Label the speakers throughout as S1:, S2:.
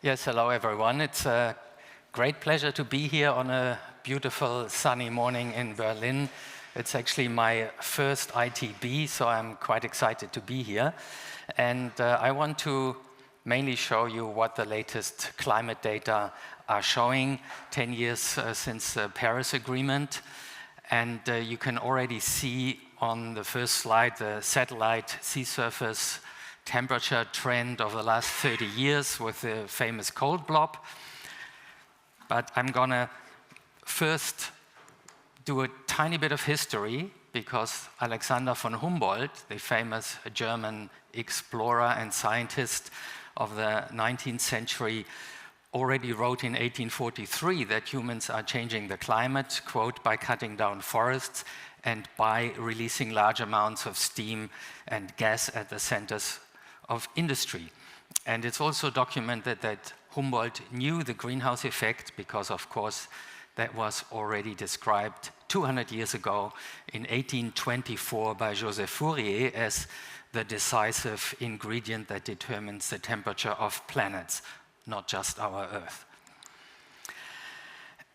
S1: Yes, hello everyone. It's a great pleasure to be here on a beautiful sunny morning in Berlin. It's actually my first ITB, so I'm quite excited to be here. And I want to mainly show you what the latest climate data are showing, 10 years since the Paris Agreement. And you can already see on the first slide the satellite sea surface temperature trend of the last 30 years with the famous cold blob. But I'm going to first do a tiny bit of history because Alexander von Humboldt, the famous German explorer and scientist of the 19th century, already wrote in 1843 that humans are changing the climate, quote, by cutting down forests and by releasing large amounts of steam and gas at the centers of industry. And it's also documented that Humboldt knew the greenhouse effect because, of course, that was already described 200 years ago in 1824 by Joseph Fourier as the decisive ingredient that determines the temperature of planets, not just our Earth.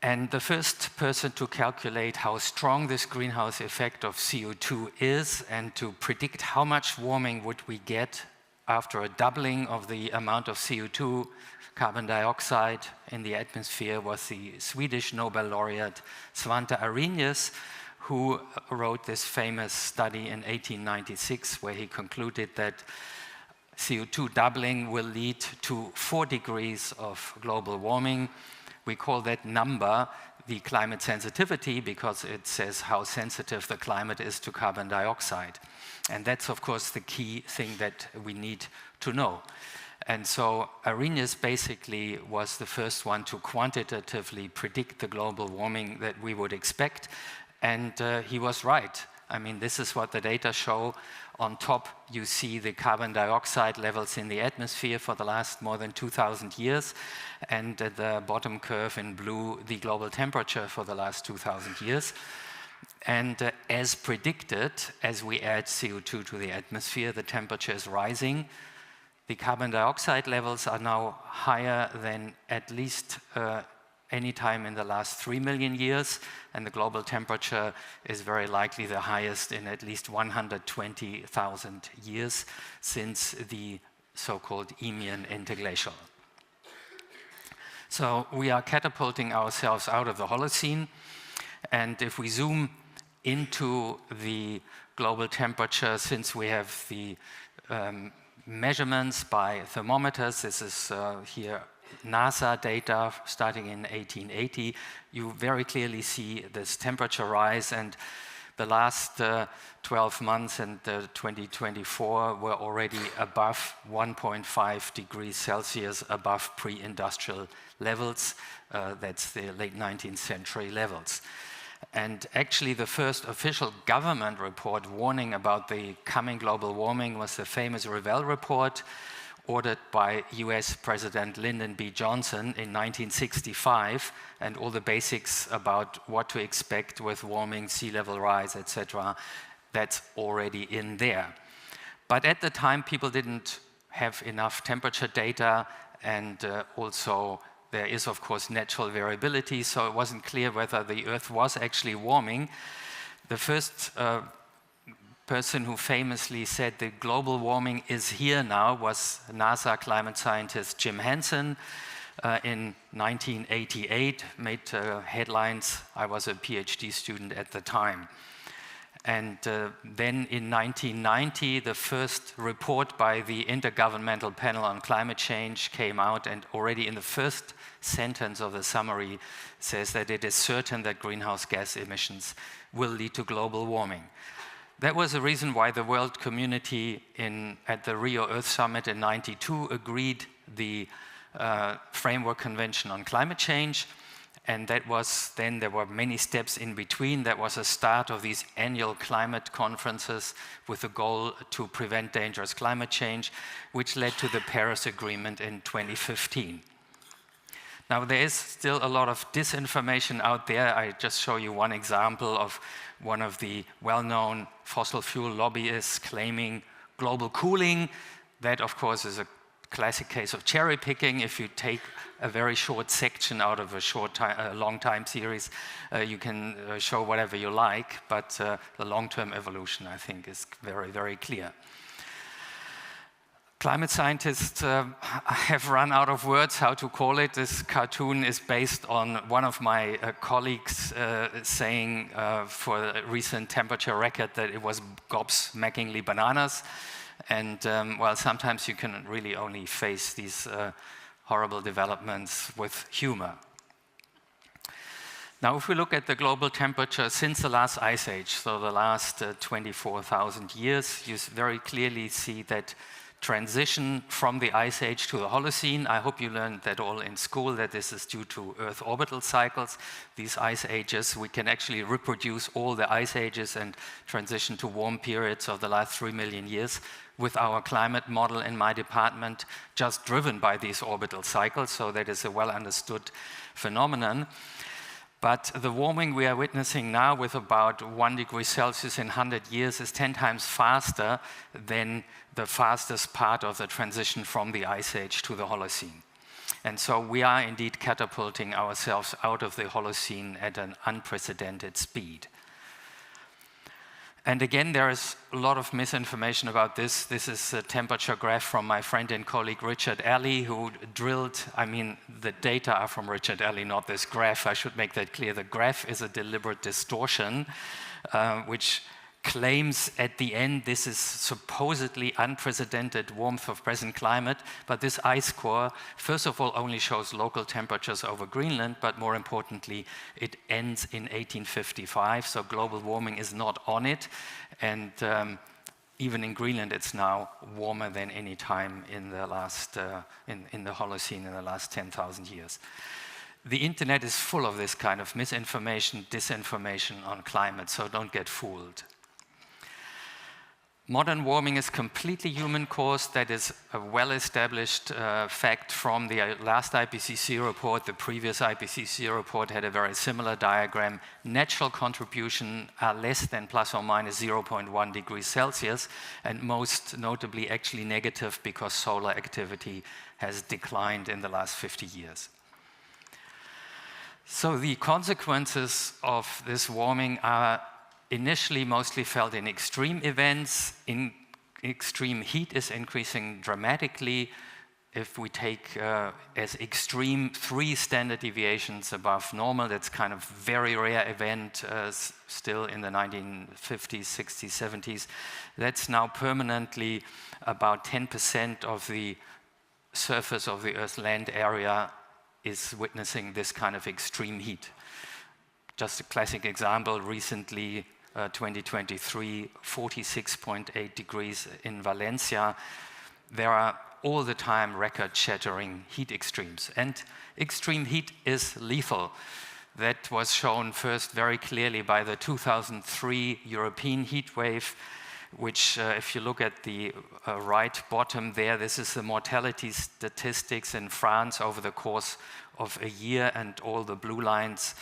S1: And the first person to calculate how strong this greenhouse effect of CO2 is and to predict how much warming would we get after a doubling of the amount of CO2, carbon dioxide in the atmosphere was the Swedish Nobel laureate Svante Arrhenius, who wrote this famous study in 1896 where he concluded that CO2 doubling will lead to 4 degrees of global warming. We call that number the climate sensitivity because it says how sensitive the climate is to carbon dioxide. And that's, of course, the key thing that we need to know. And so Arrhenius basically was the first one to quantitatively predict the global warming that we would expect. And he was right. I mean, this is what the data show. On top, you see the carbon dioxide levels in the atmosphere for the last more than 2,000 years. And at the bottom curve in blue, the global temperature for the last 2,000 years. And as predicted, as we add CO2 to the atmosphere, the temperature is rising. The carbon dioxide levels are now higher than at least any time in the last 3 million years, and the global temperature is very likely the highest in at least 120,000 years since the so-called Eemian interglacial. So we are catapulting ourselves out of the Holocene, and if we zoom into the global temperature, since we have the measurements by thermometers, this is here NASA data starting in 1880, you very clearly see this temperature rise, and the last 12 months and 2024 were already above 1.5 degrees Celsius above pre-industrial levels. That's the late 19th century levels. And actually the first official government report warning about the coming global warming was the famous Revell report, ordered by US President Lyndon B. Johnson in 1965, and all the basics about what to expect with warming, sea level rise, etc., that's already in there. But at the time, people didn't have enough temperature data, and also there is, of course, natural variability, so it wasn't clear whether the Earth was actually warming. The first person who famously said the global warming is here now was NASA climate scientist Jim Hansen in 1988, made headlines. I was a PhD student at the time. And then in 1990, the first report by the Intergovernmental Panel on Climate Change came out, and already in the first sentence of the summary says that it is certain that greenhouse gas emissions will lead to global warming. That was the reason why the world community at the Rio Earth Summit in '92 agreed the Framework Convention on Climate Change. And that was then, there were many steps in between. That was a start of these annual climate conferences with the goal to prevent dangerous climate change, which led to the Paris Agreement in 2015. Now, there is still a lot of disinformation out there. I just show you one example of one of the well-known fossil fuel lobbyists claiming global cooling. That, of course, is a classic case of cherry picking. If you take a very short section out of a long time series, you can show whatever you like, but the long-term evolution, I think, is very, very clear. Climate scientists have run out of words how to call it. This cartoon is based on one of my colleagues saying for a recent temperature record that it was gobsmackingly bananas. And well, sometimes you can really only face these horrible developments with humor. Now, if we look at the global temperature since the last ice age, so the last 24,000 years, you very clearly see that transition from the ice age to the Holocene. I hope you learned that all in school, that this is due to Earth orbital cycles. These ice ages, we can actually reproduce all the ice ages and transition to warm periods of the last 3 million years with our climate model in my department, just driven by these orbital cycles. So that is a well understood phenomenon. But the warming we are witnessing now with about 1 degree Celsius in 100 years is 10 times faster than the fastest part of the transition from the Ice Age to the Holocene. And so we are indeed catapulting ourselves out of the Holocene at an unprecedented speed. And again, there is a lot of misinformation about this. This is a temperature graph from my friend and colleague Richard Alley, who drilled, I mean, the data are from Richard Alley, not this graph. I should make that clear. The graph is a deliberate distortion, which claims at the end this is supposedly unprecedented warmth of present climate, but this ice core, first of all, only shows local temperatures over Greenland, but more importantly, it ends in 1855, so global warming is not on it, and even in Greenland, it's now warmer than any time in the last, in the Holocene in the last 10,000 years. The internet is full of this kind of misinformation, disinformation on climate, so don't get fooled. Modern warming is completely human-caused. That is a well-established fact from the last IPCC report. The previous IPCC report had a very similar diagram. Natural contribution are less than plus or minus 0.1 degrees Celsius, and most notably actually negative because solar activity has declined in the last 50 years. So the consequences of this warming are initially mostly felt in extreme events. Extreme heat is increasing dramatically. If we take as extreme 3 standard deviations above normal, that's kind of very rare event still in the 1950s, 60s, 70s. That's now permanently about 10% of the surface of the Earth's land area is witnessing this kind of extreme heat. Just a classic example, recently 2023, 46.8 degrees in Valencia. There are all the time record-shattering heat extremes. And extreme heat is lethal. That was shown first very clearly by the 2003 European heat wave, which if you look at the right bottom there, this is the mortality statistics in France over the course of a year, and all the blue lines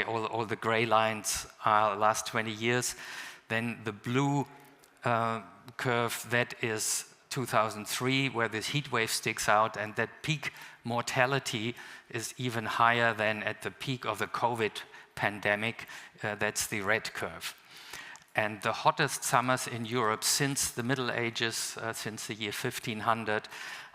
S1: all the gray lines are last 20 years. Then the blue curve, that is 2003, where this heat wave sticks out, and that peak mortality is even higher than at the peak of the COVID pandemic. That's the red curve. And the hottest summers in Europe since the Middle Ages, since the year 1500,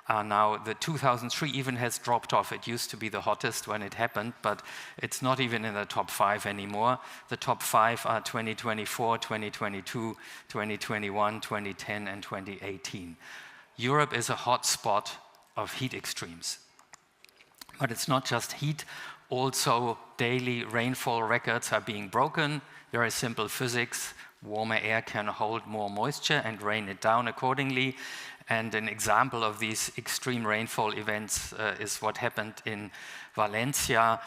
S1: are now, the 2003 even has dropped off. It used to be the hottest when it happened, but it's not even in the top 5 anymore. The top 5 are 2024, 2022, 2021, 2010, and 2018. Europe is a hot spot of heat extremes. But it's not just heat, also daily rainfall records are being broken. Very simple physics. Warmer air can hold more moisture and rain it down accordingly. And an example of these extreme rainfall events is what happened in Valencia.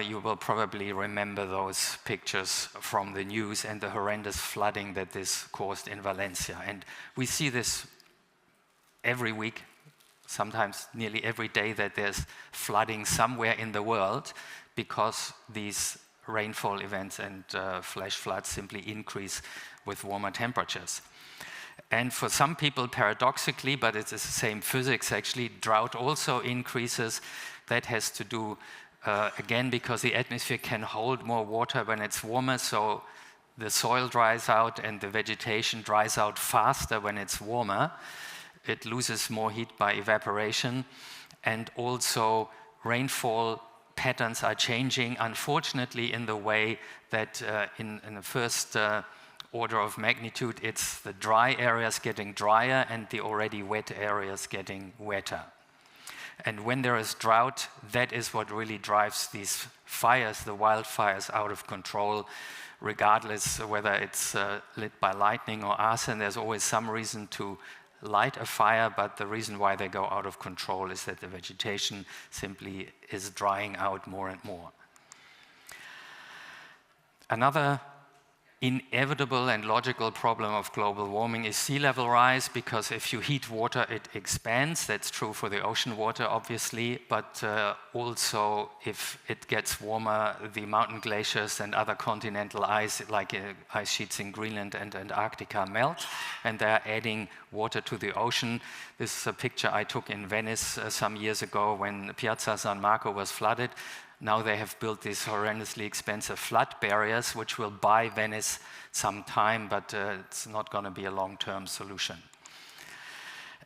S1: You will probably remember those pictures from the news and the horrendous flooding that this caused in Valencia. And we see this every week, sometimes nearly every day, that there's flooding somewhere in the world because these rainfall events and flash floods simply increase with warmer temperatures. And for some people, paradoxically, but it's the same physics actually, drought also increases. That has to do, again, because the atmosphere can hold more water when it's warmer, so the soil dries out and the vegetation dries out faster when it's warmer. It loses more heat by evaporation. And also rainfall patterns are changing, unfortunately, in the way that in the first order of magnitude, it's the dry areas getting drier and the already wet areas getting wetter. And when there is drought, that is what really drives these fires, the wildfires, out of control, regardless whether it's lit by lightning or arson. There's always some reason to light a fire, but the reason why they go out of control is that the vegetation simply is drying out more and more. Another inevitable and logical problem of global warming is sea level rise, because if you heat water, it expands. That's true for the ocean water, obviously, but also if it gets warmer, the mountain glaciers and other continental ice, like ice sheets in Greenland and Antarctica, melt, and they're adding water to the ocean. This is a picture I took in Venice some years ago when Piazza San Marco was flooded. Now they have built these horrendously expensive flood barriers, which will buy Venice some time, but it's not going to be a long-term solution.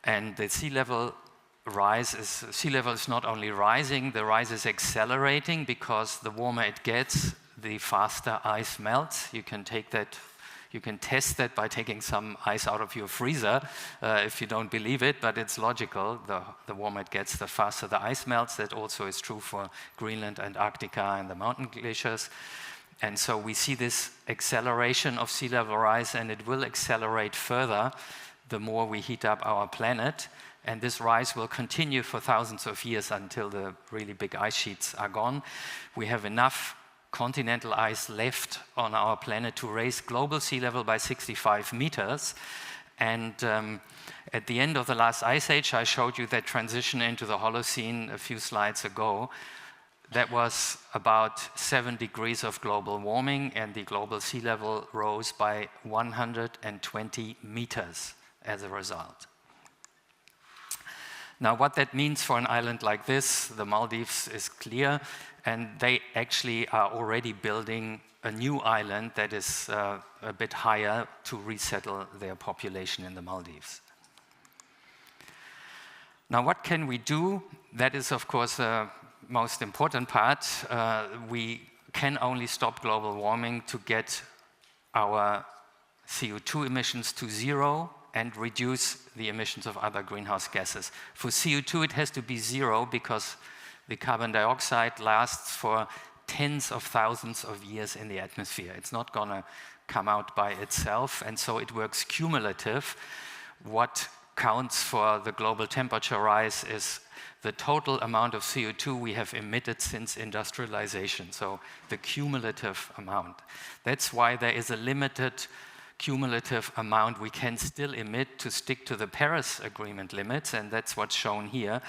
S1: And the sea level is not only rising, the rise is accelerating, because the warmer it gets, the faster ice melts. You can test that by taking some ice out of your freezer if you don't believe it, but it's logical. The warmer it gets, the faster the ice melts. That also is true for Greenland, Antarctica, and the mountain glaciers. And so we see this acceleration of sea level rise, and it will accelerate further the more we heat up our planet. And this rise will continue for thousands of years until the really big ice sheets are gone. We have enough continental ice left on our planet to raise global sea level by 65 meters. And at the end of the last ice age, I showed you that transition into the Holocene a few slides ago. That was about 7 degrees of global warming, and the global sea level rose by 120 meters as a result. Now, what that means for an island like this, the Maldives, is clear. And they actually are already building a new island that is a bit higher to resettle their population in the Maldives. Now, what can we do? That is, of course, the most important part. We can only stop global warming to get our CO2 emissions to zero and reduce the emissions of other greenhouse gases. For CO2, it has to be zero, because the carbon dioxide lasts for tens of thousands of years in the atmosphere. It's not going to come out by itself, and so it works cumulative. What counts for the global temperature rise is the total amount of CO2 we have emitted since industrialization, so the cumulative amount. That's why there is a limited cumulative amount we can still emit to stick to the Paris Agreement limits, and that's what's shown here.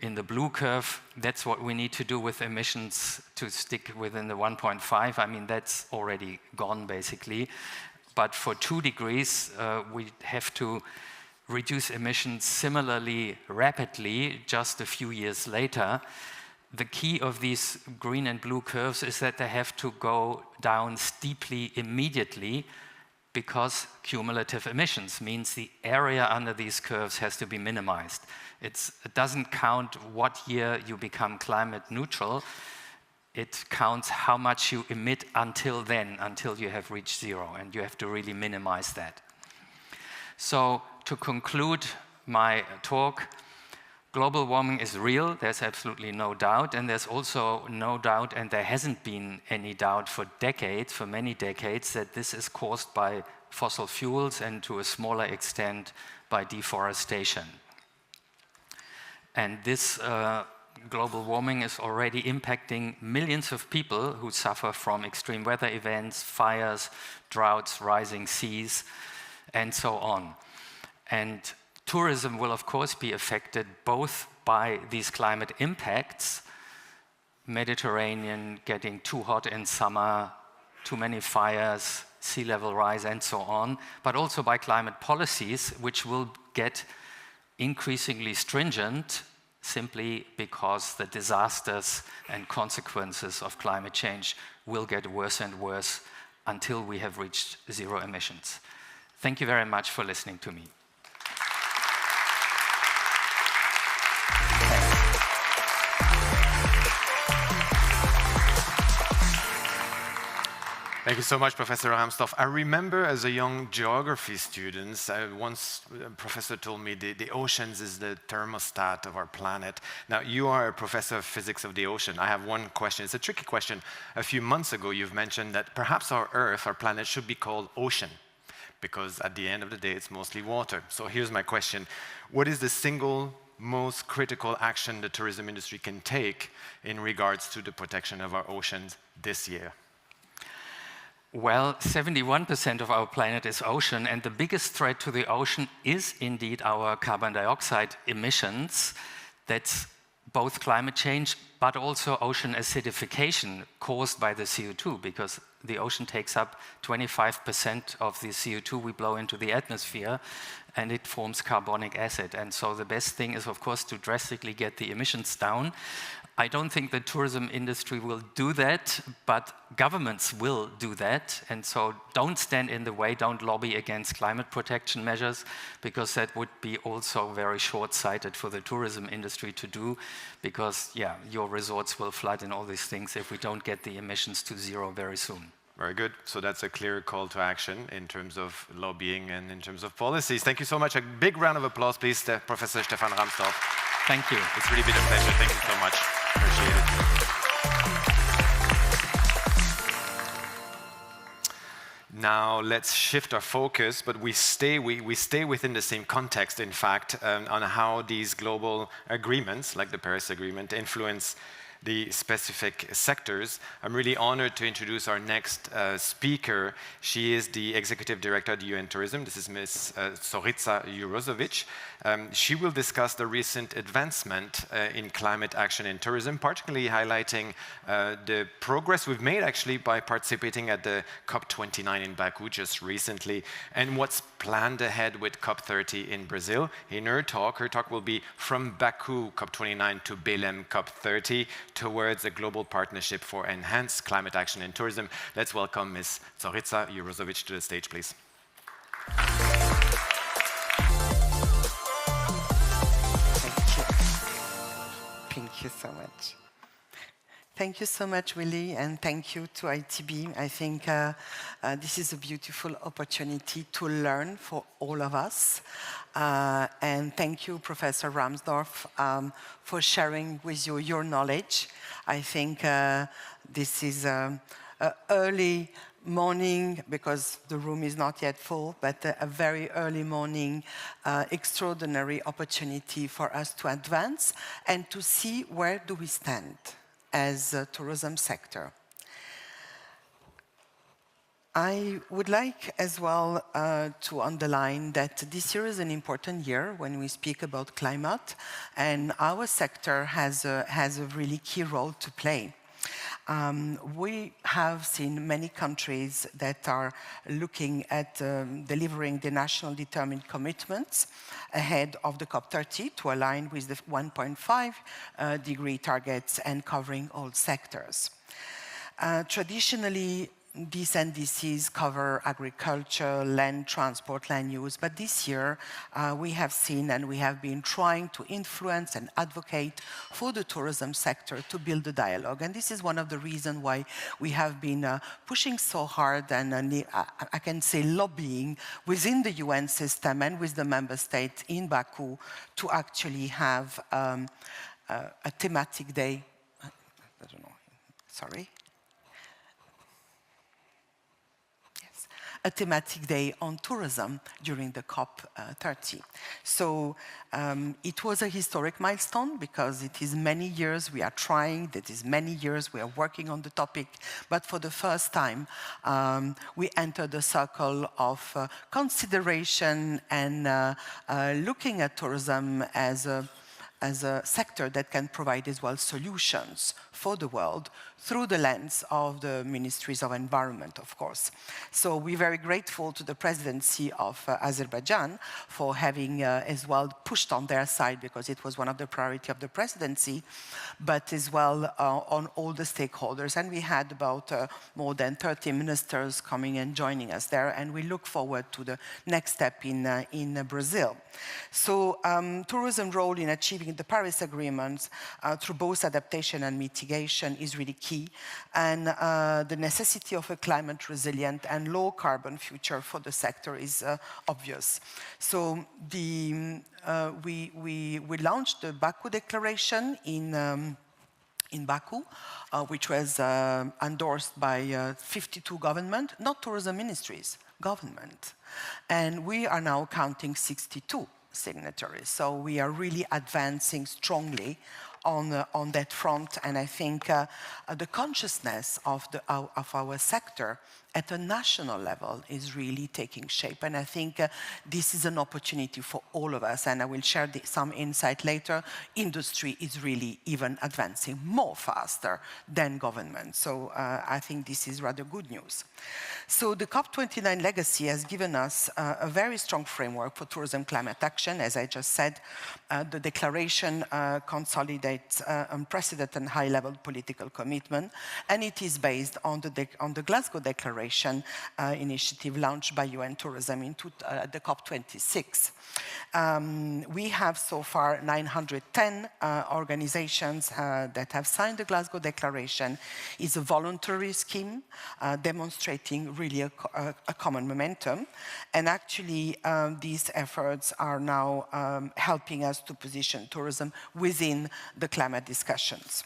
S1: In the blue curve, that's what we need to do with emissions to stick within the 1.5. I mean, that's already gone, basically. But for 2 degrees, we have to reduce emissions similarly rapidly just a few years later. The key of these green and blue curves is that they have to go down steeply immediately, because cumulative emissions means the area under these curves has to be minimized. It doesn't count what year you become climate neutral. It counts how much you emit until then, until you have reached zero, and you have to really minimize that. So to conclude my talk, global warming is real, there's absolutely no doubt, and there's also no doubt, and there hasn't been any doubt for decades, for many decades, that this is caused by fossil fuels and to a smaller extent by deforestation. And this global warming is already impacting millions of people who suffer from extreme weather events, fires, droughts, rising seas, and so on. And tourism will, of course, be affected both by these climate impacts, Mediterranean getting too hot in summer, too many fires, sea level rise and so on, but also by climate policies, which will get increasingly stringent simply because the disasters and consequences of climate change will get worse and worse until we have reached zero emissions. Thank you very much for listening to me.
S2: Thank you so much, Professor Ramsdorff. I remember as a young geography student, once a professor told me the oceans is the thermostat of our planet. Now, you are a professor of physics of the ocean. I have one question. It's a tricky question. A few months ago, you've mentioned that perhaps our Earth, our planet, should be called ocean, because at the end of the day, it's mostly water. So here's my question. What is the single most critical action the tourism industry can take in regards to the protection of our oceans this year?
S1: Well, 71% of our planet is ocean, and the biggest threat to the ocean is indeed our carbon dioxide emissions. That's both climate change, but also ocean acidification caused by the CO2, because the ocean takes up 25% of the CO2 we blow into the atmosphere, and it forms carbonic acid. And so the best thing is, of course, to drastically get the emissions down. I don't think the tourism industry will do that, but governments will do that. And so don't stand in the way, don't lobby against climate protection measures, because that would be also very short-sighted for the tourism industry to do, because, yeah, your resorts will flood and all these things if we don't get the emissions to zero very soon.
S2: Very good. So that's a clear call to action in terms of lobbying and in terms of policies. Thank you so much. A big round of applause, please, to Professor Stefan Ramsdorff.
S1: Thank you.
S2: It's really been a pleasure. Thank you so much. Appreciate it. Now let's shift our focus, but we stay within the same context, in fact, on how these global agreements, like the Paris Agreement, influence the specific sectors. I'm really honored to introduce our next speaker. She is the Executive Director at the UN Tourism. This is Ms. Zorica Jurozovic. She will discuss the recent advancement in climate action in tourism, particularly highlighting the progress we've made actually by participating at the COP29 in Baku just recently, and what's planned ahead with COP30 in Brazil. In her talk will be From Baku COP29 to Belém COP30, towards a global partnership for enhanced climate action in tourism. Let's welcome Ms. Zorica Jurozovic to the stage, please.
S3: Thank you so much. Thank you so much, Willy, and thank you to ITB. I think this is a beautiful opportunity to learn for all of us. And thank you, Professor Ramsdorff, for sharing with you your knowledge. I think this is an early morning, because the room is not yet full, but a very early morning, extraordinary opportunity for us to advance and to see where do we stand as a tourism sector. I would like as well to underline that this year is an important year when we speak about climate, and our sector has a really key role to play. We have seen many countries that are looking at delivering the national determined commitments ahead of the COP30 to align with the 1.5 degree targets and covering all sectors. Traditionally, these NDCs cover agriculture, land transport, land use, but this year we have seen and we have been trying to influence and advocate for the tourism sector to build the dialogue. And this is one of the reasons why we have been pushing so hard and I can say lobbying within the UN system and with the member states in Baku to actually have a thematic day. I don't know, sorry. A thematic day on tourism during the COP30. So it was a historic milestone because it is many years we are trying, it is many years we are working on the topic, but for the first time we entered the circle of consideration and looking at tourism as a sector that can provide as well solutions for the world through the lens of the Ministries of Environment, of course. So we're very grateful to the presidency of Azerbaijan for having as well pushed on their side, because it was one of the priorities of the presidency, but as well on all the stakeholders. And we had about more than 30 ministers coming and joining us there, and we look forward to the next step in Brazil. So tourism role in achieving the Paris Agreement through both adaptation and mitigation is really key, and the necessity of a climate resilient and low carbon future for the sector is obvious. So we launched the Baku Declaration in Baku, which was endorsed by 52 government, not tourism ministries, government. And we are now counting 62 signatories. So we are really advancing strongly on that front. And I think the consciousness of our sector at a national level is really taking shape. And I think this is an opportunity for all of us. And I will share some insight later. Industry is really even advancing more faster than government. So I think this is rather good news. So the COP29 legacy has given us a very strong framework for tourism climate action. As I just said, the declaration consolidates unprecedented and high-level political commitment, and it is based on the Glasgow Declaration initiative launched by UN Tourism in the COP26. We have so far 910 organizations that have signed the Glasgow Declaration. It's a voluntary scheme demonstrating really a common momentum. And actually, these efforts are now helping us to position tourism within the climate discussions.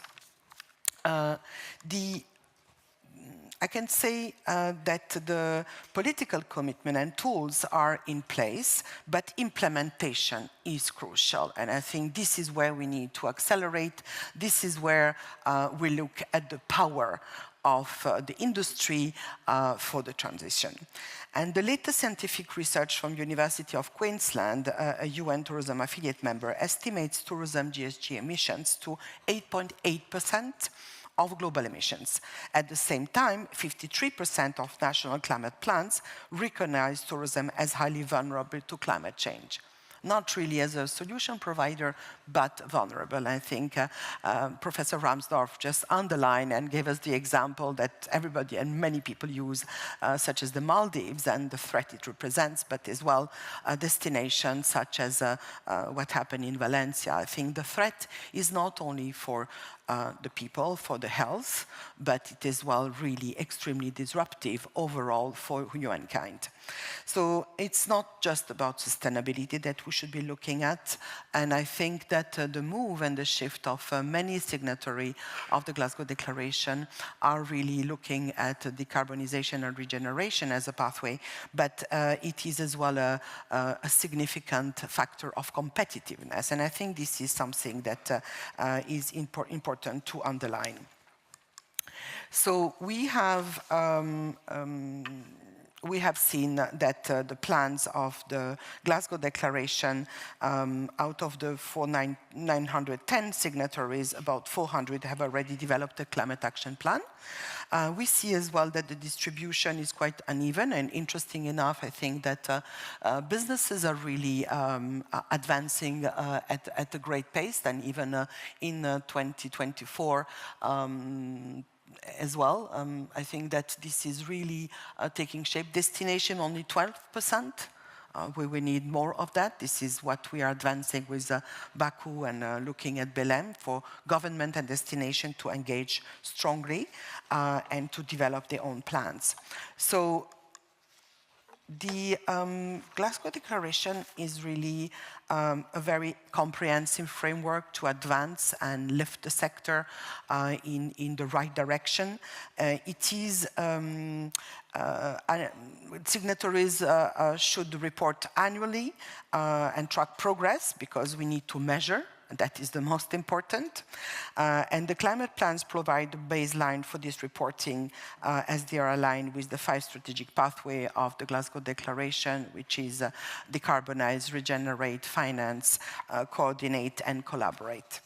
S3: I can say that the political commitment and tools are in place, but implementation is crucial. And I think this is where we need to accelerate. This is where we look at the power of the industry for the transition. And the latest scientific research from University of Queensland, a UN tourism affiliate member, estimates tourism GHG emissions to 8.8% of global emissions. At the same time, 53% of national climate plans recognize tourism as highly vulnerable to climate change. Not really as a solution provider, but vulnerable. I think Professor Ramsdorff just underlined and gave us the example that everybody and many people use, such as the Maldives and the threat it represents, but as well destinations such as what happened in Valencia. I think the threat is not only for the people, for the health, but it is well really extremely disruptive overall for humankind. So it's not just about sustainability that we should be looking at, and I think that the move and the shift of many signatories of the Glasgow Declaration are really looking at decarbonization and regeneration as a pathway, but it is as well a significant factor of competitiveness, and I think this is something that is important to underline. So we have seen that the plans of the Glasgow Declaration, out of the 910 signatories, about 400 have already developed a climate action plan. We see as well that the distribution is quite uneven, and interesting enough, I think that businesses are really advancing at a great pace, and even in 2024, as well. I think that this is really taking shape. Destination only 12%. We need more of that. This is what we are advancing with Baku and looking at Belém for government and destination to engage strongly and to develop their own plans. So the Glasgow Declaration is really a very comprehensive framework to advance and lift the sector in the right direction. It is signatories should report annually and track progress, because we need to measure. That is the most important. And the climate plans provide a baseline for this reporting as they are aligned with the 5 strategic pathway of the Glasgow Declaration, which is decarbonize, regenerate, finance, coordinate, and collaborate.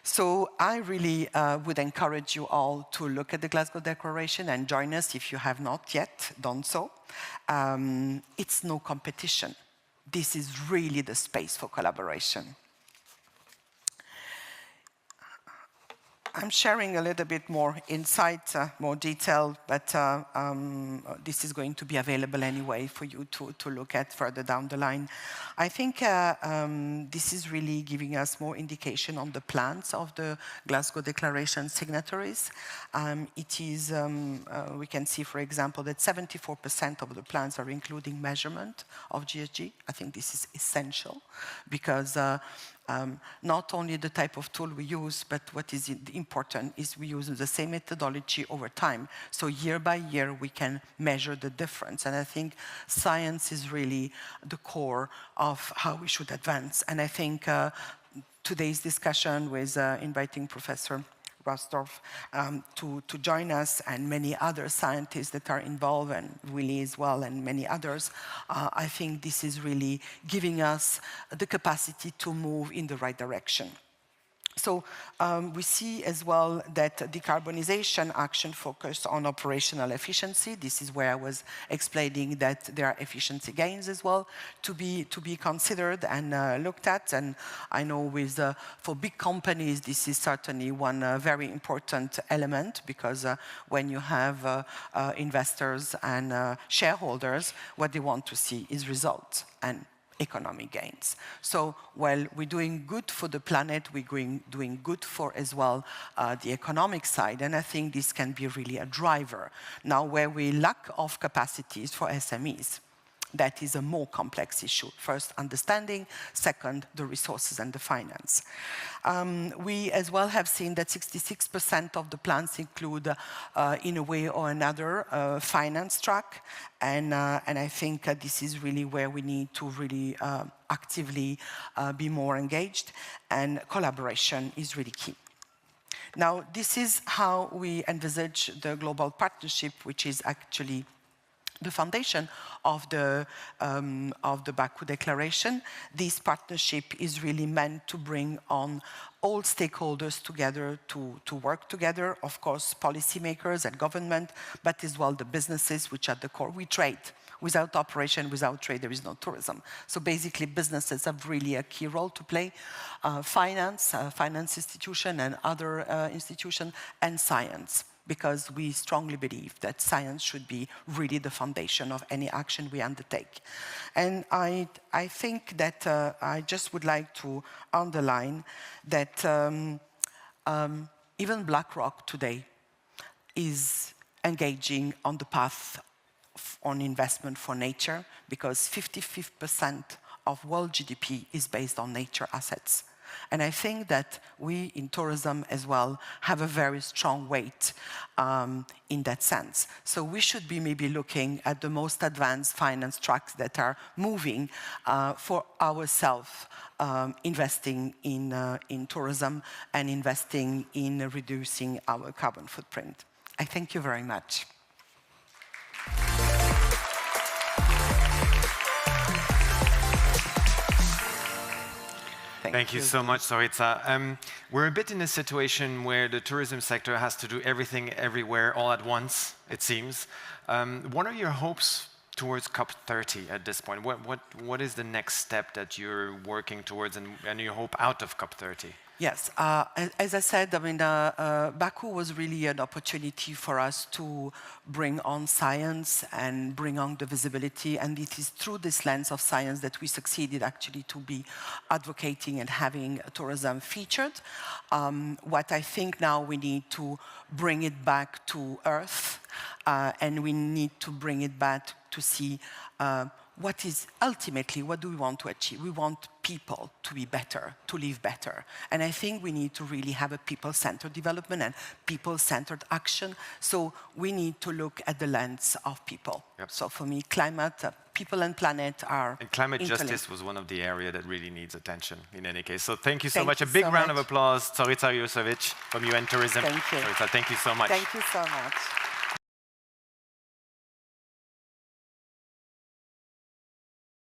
S3: So I really would encourage you all to look at the Glasgow Declaration and join us if you have not yet done so. It's no competition. This is really the space for collaboration. I'm sharing a little bit more insight, more detail, but this is going to be available anyway for you to look at further down the line. I think this is really giving us more indication on the plans of the Glasgow Declaration signatories. It is, we can see, for example, that 74% of the plans are including measurement of GHG. I think this is essential because not only the type of tool we use, but what is important is we use the same methodology over time. So year by year, we can measure the difference. And I think science is really the core of how we should advance. And I think today's discussion with inviting Professor Rasdorf to join us, and many other scientists that are involved, and Willy as well, and many others. I think this is really giving us the capacity to move in the right direction. So we see as well that decarbonization action focused on operational efficiency. This is where I was explaining that there are efficiency gains as well to be considered and looked at. And I know with for big companies, this is certainly one very important element, because when you have investors and shareholders, what they want to see is results and economic gains. So while we're doing good for the planet, we're doing good for as well the economic side, and I think this can be really a driver. Now, where we lack of capacities for SMEs, that is a more complex issue. First, understanding. Second, the resources and the finance. We as well have seen that 66% of the plans include, in a way or another, finance track. And I think this is really where we need to really actively be more engaged. And collaboration is really key. Now, this is how we envisage the global partnership, which is actually the foundation of the Baku Declaration. This partnership is really meant to bring on all stakeholders together to work together, of course, policymakers and government, but as well the businesses, which are the core. We trade. Without operation, without trade, there is no tourism. So basically, businesses have really a key role to play. Finance institution and other institutions, and science, because we strongly believe that science should be really the foundation of any action we undertake. And I think that I just would like to underline that even BlackRock today is engaging on the path on investment for nature, because 55% of world GDP is based on nature assets. And I think that we in tourism as well have a very strong weight in that sense. So we should be maybe looking at the most advanced finance tracks that are moving for ourselves, investing in tourism and investing in reducing our carbon footprint. I thank you very much.
S2: Thank you so much, Zorica. We're a bit in a situation where the tourism sector has to do everything everywhere all at once, it seems. What are your hopes towards COP30 at this point? What is the next step that you're working towards and you hope out of COP30?
S3: Yes, as I said, I mean, Baku was really an opportunity for us to bring on science and bring on the visibility, and it is through this lens of science that we succeeded actually to be advocating and having tourism featured. What I think now we need to bring it back to earth, and we need to bring it back to see what is ultimately, what do we want to achieve? We want people to be better, to live better. And I think we need to really have a people-centered development and people-centered action. So we need to look at the lens of people. Yep. So for me, climate, people and planet are
S2: And climate justice was one of the areas that really needs attention in any case. So thank you so much. A big round of applause, Zorica Jusovic from UN Tourism.
S3: Thank you.
S2: Zorica, thank you so much.
S3: Thank you so much.